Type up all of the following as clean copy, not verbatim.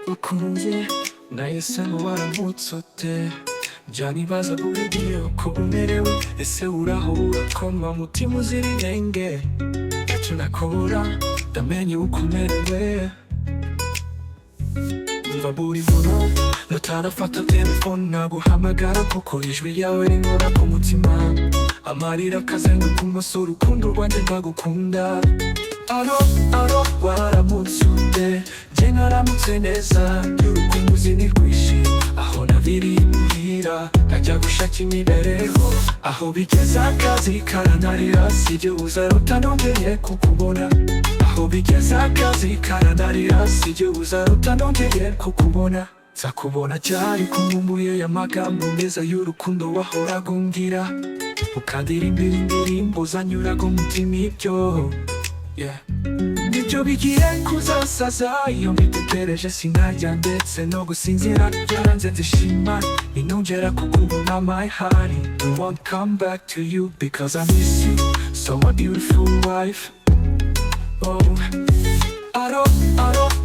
Urukumbuzi nahisemo waramutse ute byanibaza buri gihe uko umerewe ese uraho urakoma mutima uzira inenge ntacyo nakora ndamenye uko umerewe umva buri joro nutarafata telefone naguhamagara kuko ijwi ryawe rinkora ku mutima amarira akazenguruka umusore urukundo rwanjye ndagukunda aro waramutse ute jye naramutse neza y'urukumbuzi nirwishi aho naviriye imuhira nkajya gushaka imibereho aho bigeze akazi karanarira sijye uzarota nongeye kukubona aho bigeze akazi karanarira sijye uzarota nongeye kukubona nzakubona cyari kumumbuye y'amagambo meza y'urukundo wahoraga umbwira ukandirimbira indirimbo zanyuraga umutima ibyo nibyo bigiye kuzasaza iyo mbitegereje sinajya ndetse no gusinzira byaranze ndishima ninongera kukubona my honey I won't come back to you because I miss you so my beautiful wife aro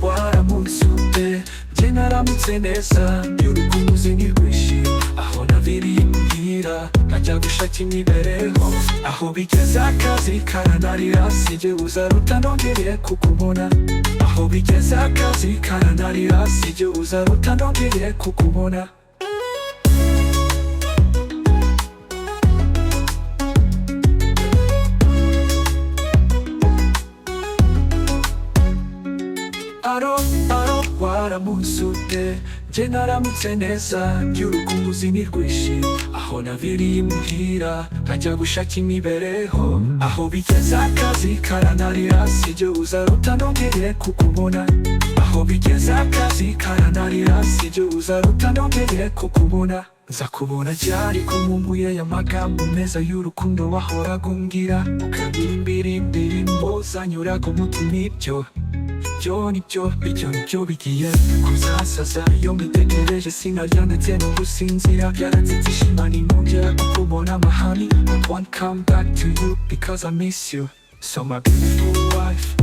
waramutse ute jye naramutse neza y'urukumbuzi nirwishi aho naviriye imuhira nkajya gushaka imibereho aho bigeze akazi karanarira sijye uzarota nongeye kukubona aho bigeze akazi karanarira sijye uzarota nongeye kukubona aro waramutse ute jye naramutse neza y'urukumbuzi nirwishi aho naviriye imuhira nkajya gushaka imibereho aho bigeze akazi karanarira sijye uzarota nongeye kukubona aho bigeze akazi karanarira sijye uzarota nongeye kukubona nzakubona cyari kumumbuye y'amagambo meza y'urukundo wahoraga umbwira ukandirimbira indirimbo zanyuraga umutima ibyo nibyo bigiye kuzasaza iyo mbitegereje sinarya ndetse no gusinzira byaranze ndishima ninongera kukubona mahani I won't come back to you because I miss you so my beautiful wife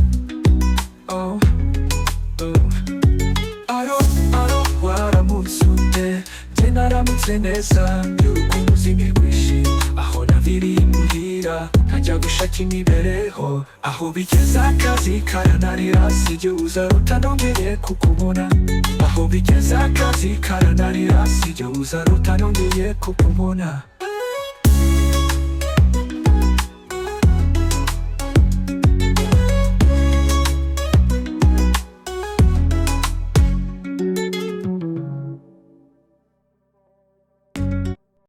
aro waramutse ute jye naramutse neza y'urukumbuzi nirwishi aho naviriye imuhira nkajya gushaka imibereho aho bigeze akazi karanarira sijye uzarota nongeye kukubona aho bigeze akazi karanarira sijye uzarota nongeye kukubona